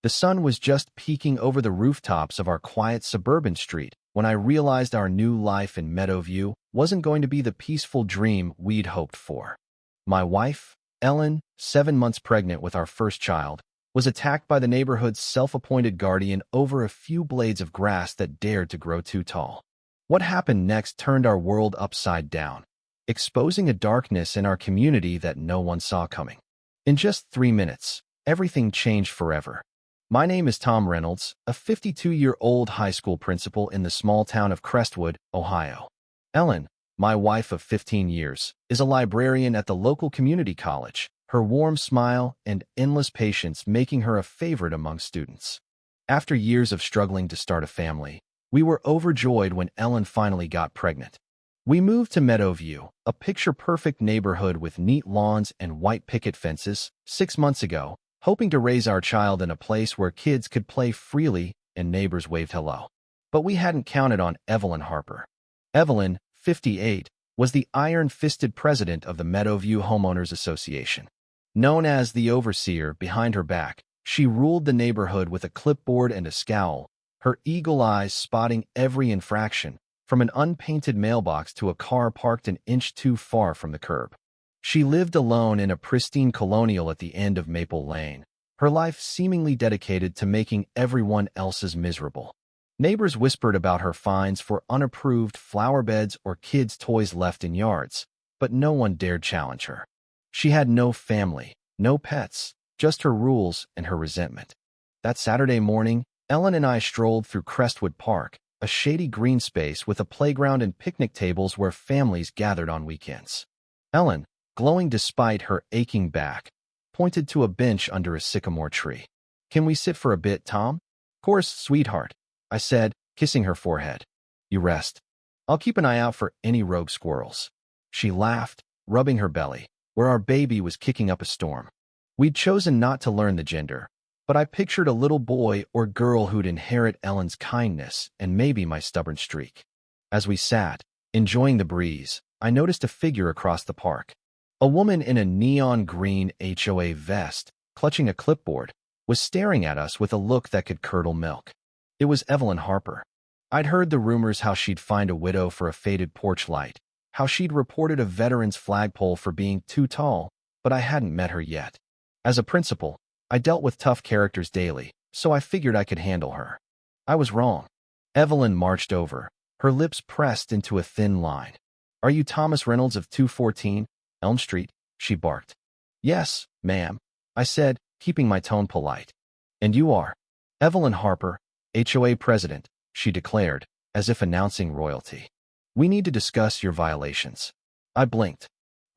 The sun was just peeking over the rooftops of our quiet suburban street when I realized our new life in Meadowview wasn't going to be the peaceful dream we'd hoped for. My wife, Ellen, 7 months pregnant with our first child, was attacked by the neighborhood's self-appointed guardian over a few blades of grass that dared to grow too tall. What happened next turned our world upside down, exposing a darkness in our community that no one saw coming. In just 3 minutes, everything changed forever. My name is Tom Reynolds, a 52-year-old high school principal in the small town of Crestwood, Ohio. Ellen, my wife of 15 years, is a librarian at the local community college, her warm smile and endless patience making her a favorite among students. After years of struggling to start a family, we were overjoyed when Ellen finally got pregnant. We moved to Meadowview, a picture-perfect neighborhood with neat lawns and white picket fences, 6 months ago, hoping to raise our child in a place where kids could play freely and neighbors waved hello. But we hadn't counted on Evelyn Harper. Evelyn, 58, was the iron-fisted president of the Meadowview Homeowners Association. Known as the overseer behind her back, she ruled the neighborhood with a clipboard and a scowl, her eagle eyes spotting every infraction, from an unpainted mailbox to a car parked an inch too far from the curb. She lived alone in a pristine colonial at the end of Maple Lane, her life seemingly dedicated to making everyone else's miserable. Neighbors whispered about her fines for unapproved flower beds or kids' toys left in yards, but no one dared challenge her. She had no family, no pets, just her rules and her resentment. That Saturday morning, Ellen and I strolled through Crestwood Park, a shady green space with a playground and picnic tables where families gathered on weekends. Ellen, glowing despite her aching back, pointed to a bench under a sycamore tree. "Can we sit for a bit, Tom?" "Course, sweetheart," I said, kissing her forehead. "You rest. I'll keep an eye out for any rogue squirrels." She laughed, rubbing her belly, where our baby was kicking up a storm. We'd chosen not to learn the gender, but I pictured a little boy or girl who'd inherit Ellen's kindness and maybe my stubborn streak. As we sat, enjoying the breeze, I noticed a figure across the park. A woman in a neon green HOA vest, clutching a clipboard, was staring at us with a look that could curdle milk. It was Evelyn Harper. I'd heard the rumors how she'd fined a widow for a faded porch light, how she'd reported a veteran's flagpole for being too tall, but I hadn't met her yet. As a principal, I dealt with tough characters daily, so I figured I could handle her. I was wrong. Evelyn marched over, her lips pressed into a thin line. "Are you Thomas Reynolds of 214 Elm Street?" she barked. "Yes, ma'am," I said, keeping my tone polite. "And you are?" "Evelyn Harper, HOA president," she declared, as if announcing royalty. "We need to discuss your violations." I blinked.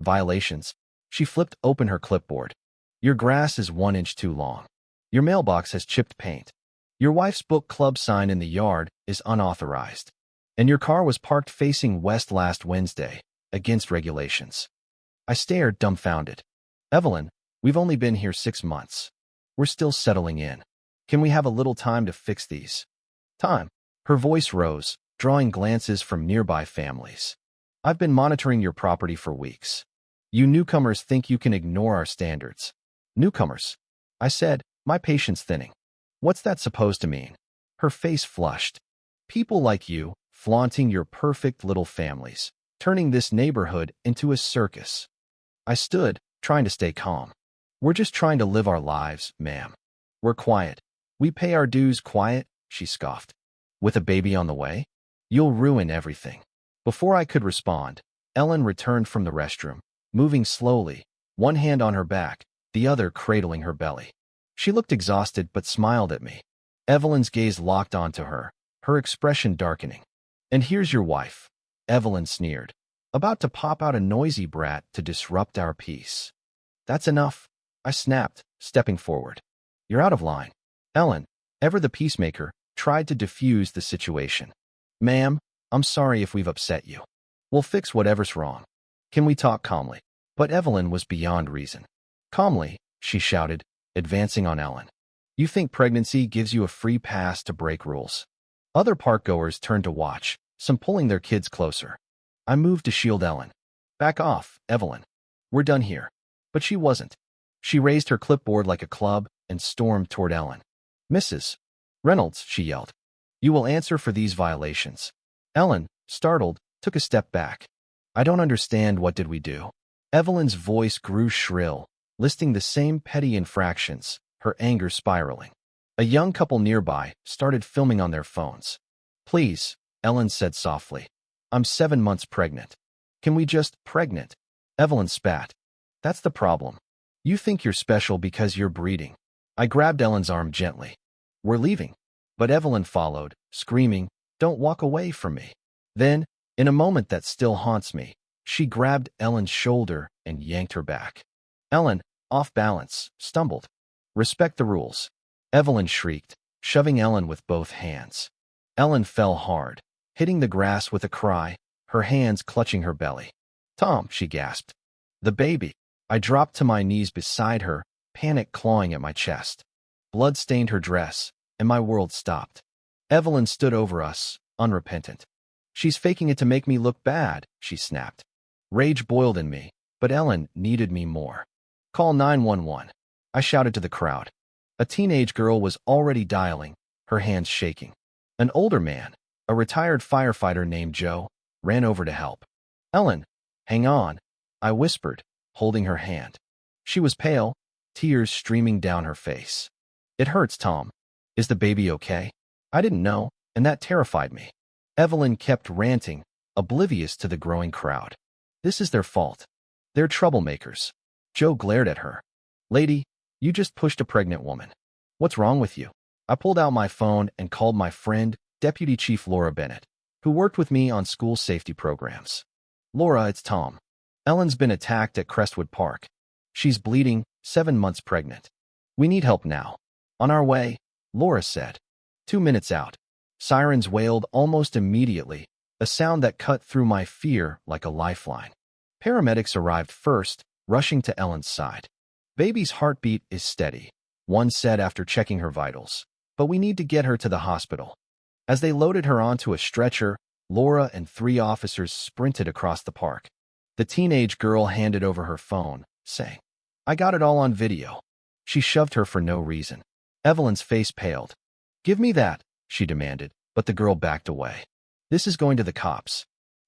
"Violations?" She flipped open her clipboard. "Your grass is 1 inch too long. Your mailbox has chipped paint. Your wife's book club sign in the yard is unauthorized. And your car was parked facing west last Wednesday, against regulations." I stared, dumbfounded. "Evelyn, we've only been here 6 months. We're still settling in. Can we have a little time to fix these?" "Time?" Her voice rose, drawing glances from nearby families. "I've been monitoring your property for weeks. You newcomers think you can ignore our standards." "Newcomers?" I said, my patience thinning. "What's that supposed to mean?" Her face flushed. "People like you, flaunting your perfect little families, turning this neighborhood into a circus." I stood, trying to stay calm. "We're just trying to live our lives, ma'am. We're quiet. We pay our dues quiet," she scoffed. "With a baby on the way? You'll ruin everything." Before I could respond, Ellen returned from the restroom, moving slowly, one hand on her back, the other cradling her belly. She looked exhausted but smiled at me. Evelyn's gaze locked onto her, her expression darkening. "And here's your wife," Evelyn sneered, about to pop out a noisy brat to disrupt our peace. "That's enough," I snapped, stepping forward. "You're out of line." Ellen, ever the peacemaker, tried to diffuse the situation. "Ma'am, I'm sorry if we've upset you. We'll fix whatever's wrong. Can we talk calmly?" But Evelyn was beyond reason. "Calmly," she shouted, advancing on Ellen. "You think pregnancy gives you a free pass to break rules?" Other parkgoers turned to watch, some pulling their kids closer. I moved to shield Ellen. "Back off, Evelyn. We're done here." But she wasn't. She raised her clipboard like a club and stormed toward Ellen. Mrs. Reynolds, she yelled. You will answer for these violations. Ellen, startled, took a step back. I don't understand. What did we do? Evelyn's voice grew shrill, listing the same petty infractions, her anger spiraling. A young couple nearby started filming on their phones. Please, Ellen said softly. I'm 7 months pregnant. Can we just pregnant? Evelyn spat. That's the problem. You think you're special because you're breeding. I grabbed Ellen's arm gently. We're leaving. But Evelyn followed, screaming, Don't walk away from me. Then, in a moment that still haunts me, she grabbed Ellen's shoulder and yanked her back. Ellen, off balance, stumbled. Respect the rules. Evelyn shrieked, shoving Ellen with both hands. Ellen fell hard, hitting the grass with a cry, her hands clutching her belly. Tom, she gasped. The baby. I dropped to my knees beside her, panic clawing at my chest. Blood stained her dress, and my world stopped. Evelyn stood over us, unrepentant. She's faking it to make me look bad, she snapped. Rage boiled in me, but Ellen needed me more. Call 911. I shouted to the crowd. A teenage girl was already dialing, her hands shaking. An older man, a retired firefighter named Joe, ran over to help. Ellen, hang on, I whispered, holding her hand. She was pale, tears streaming down her face. It hurts, Tom. Is the baby okay? I didn't know, and that terrified me. Evelyn kept ranting, oblivious to the growing crowd. This is their fault. They're troublemakers. Joe glared at her. Lady, you just pushed a pregnant woman. What's wrong with you? I pulled out my phone and called my friend, Deputy Chief Laura Bennett, who worked with me on school safety programs. Laura, it's Tom. Ellen's been attacked at Crestwood Park. She's bleeding, 7 months pregnant. We need help now. On our way, Laura said. 2 minutes out. Sirens wailed almost immediately, a sound that cut through my fear like a lifeline. Paramedics arrived first, rushing to Ellen's side. Baby's heartbeat is steady, one said after checking her vitals, but we need to get her to the hospital. As they loaded her onto a stretcher, Laura and 3 officers sprinted across the park. The teenage girl handed over her phone, saying, I got it all on video. She shoved her for no reason. Evelyn's face paled. Give me that, she demanded, but the girl backed away. This is going to the cops.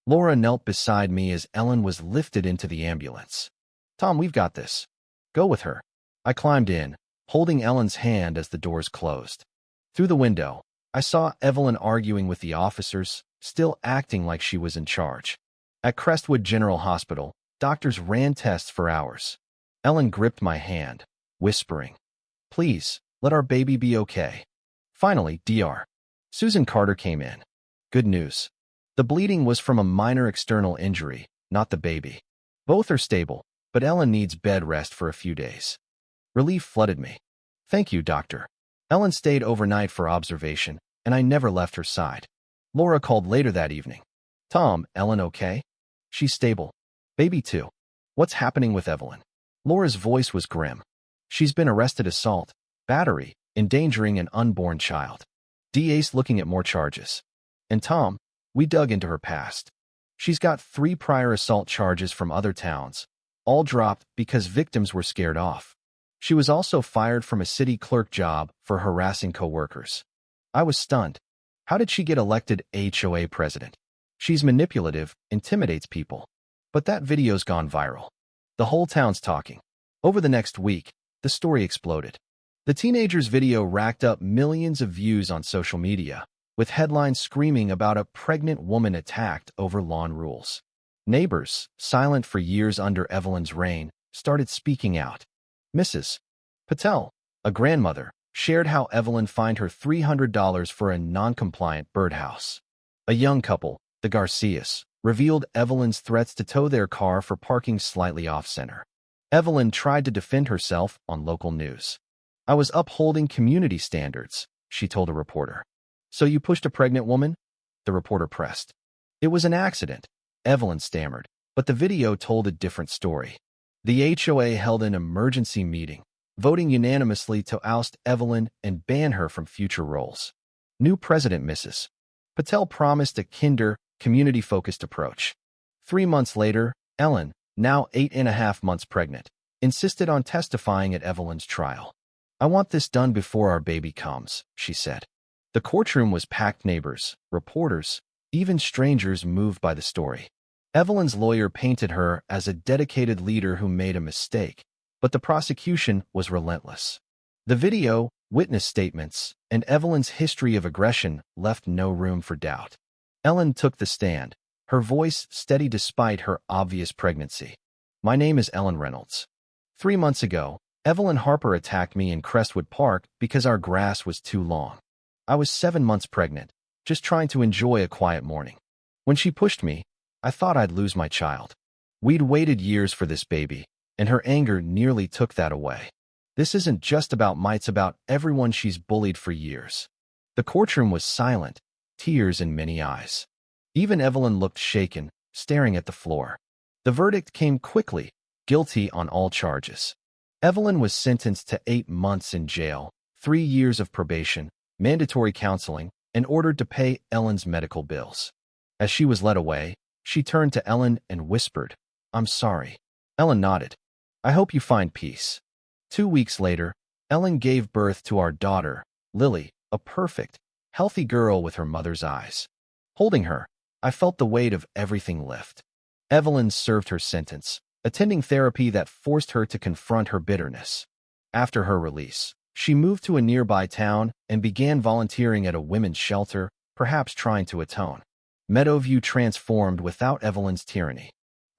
Laura knelt beside me as Ellen was lifted into the ambulance. Tom, we've got this. Go with her. I climbed in, holding Ellen's hand as the doors closed. Through the window, I saw Evelyn arguing with the officers, still acting like she was in charge. At Crestwood General Hospital, doctors ran tests for hours. Ellen gripped my hand, whispering, Please, let our baby be okay. Finally, Dr. Susan Carter came in. Good news. The bleeding was from a minor external injury, not the baby. Both are stable, but Ellen needs bed rest for a few days. Relief flooded me. Thank you, doctor. Ellen stayed overnight for observation, and I never left her side. Laura called later that evening. Tom, Ellen okay? She's stable. Baby too. What's happening with Evelyn? Laura's voice was grim. She's been arrested assault, battery, endangering an unborn child. DA's looking at more charges. And Tom, we dug into her past. She's got 3 prior assault charges from other towns, all dropped because victims were scared off. She was also fired from a city clerk job for harassing coworkers. I was stunned. How did she get elected HOA president? She's manipulative, intimidates people. But that video's gone viral. The whole town's talking. Over the next week, the story exploded. The teenager's video racked up millions of views on social media, with headlines screaming about a pregnant woman attacked over lawn rules. Neighbors, silent for years under Evelyn's reign, started speaking out. Mrs. Patel, a grandmother, shared how Evelyn fined her $300 for a non-compliant birdhouse. A young couple, the Garcias, revealed Evelyn's threats to tow their car for parking slightly off-center. Evelyn tried to defend herself on local news. I was upholding community standards, she told a reporter. So you pushed a pregnant woman? The reporter pressed. It was an accident, Evelyn stammered, but the video told a different story. The HOA held an emergency meeting, voting unanimously to oust Evelyn and ban her from future roles. New president Mrs. Patel promised a kinder, community-focused approach. 3 months later, Ellen, now 8.5 months pregnant, insisted on testifying at Evelyn's trial. I want this done before our baby comes, she said. The courtroom was packed. Neighbors, reporters, even strangers moved by the story. Evelyn's lawyer painted her as a dedicated leader who made a mistake, but the prosecution was relentless. The video, witness statements, and Evelyn's history of aggression left no room for doubt. Ellen took the stand, her voice steady despite her obvious pregnancy. My name is Ellen Reynolds. 3 months ago, Evelyn Harper attacked me in Crestwood Park because our grass was too long. I was 7 months pregnant, just trying to enjoy a quiet morning. When she pushed me, I thought I'd lose my child. We'd waited years for this baby, and her anger nearly took that away. This isn't just about me, it's about everyone she's bullied for years. The courtroom was silent, tears in many eyes. Even Evelyn looked shaken, staring at the floor. The verdict came quickly, guilty on all charges. Evelyn was sentenced to 8 months in jail, 3 years of probation, mandatory counseling, and ordered to pay Ellen's medical bills. As she was led away, she turned to Ellen and whispered, "I'm sorry." Ellen nodded. "I hope you find peace." 2 weeks later, Ellen gave birth to our daughter, Lily, a perfect, healthy girl with her mother's eyes. Holding her, I felt the weight of everything lift. Evelyn served her sentence, attending therapy that forced her to confront her bitterness. After her release, she moved to a nearby town and began volunteering at a women's shelter, perhaps trying to atone. Meadowview transformed without Evelyn's tyranny.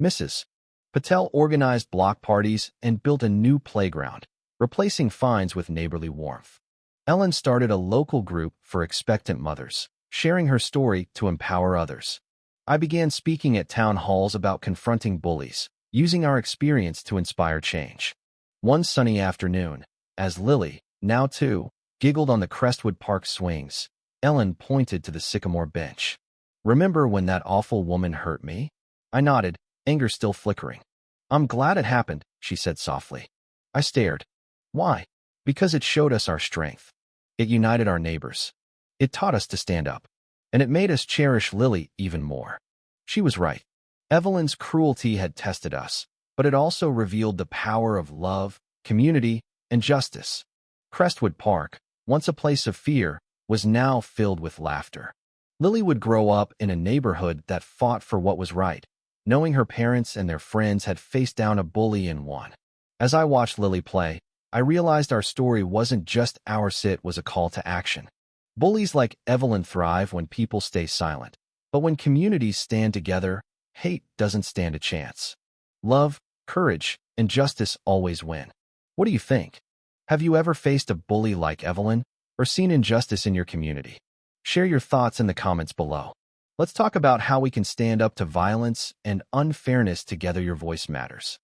Mrs. Patel organized block parties and built a new playground, replacing fines with neighborly warmth. Ellen started a local group for expectant mothers, sharing her story to empower others. I began speaking at town halls about confronting bullies, using our experience to inspire change. One sunny afternoon, as Lily, now 2, giggled on the Crestwood Park swings, Ellen pointed to the sycamore bench. "Remember when that awful woman hurt me?" I nodded, anger still flickering. "I'm glad it happened," she said softly. I stared. Why? Because it showed us our strength. It united our neighbors. It taught us to stand up. And it made us cherish Lily even more. She was right. Evelyn's cruelty had tested us, but it also revealed the power of love, community, and justice. Crestwood Park, once a place of fear, was now filled with laughter. Lily would grow up in a neighborhood that fought for what was right, knowing her parents and their friends had faced down a bully and won. As I watched Lily play, I realized our story wasn't just ours, it was a call to action. Bullies like Evelyn thrive when people stay silent, but when communities stand together, hate doesn't stand a chance. Love, courage, and justice always win. What do you think? Have you ever faced a bully like Evelyn, or seen injustice in your community? Share your thoughts in the comments below. Let's talk about how we can stand up to violence and unfairness together. Your voice matters.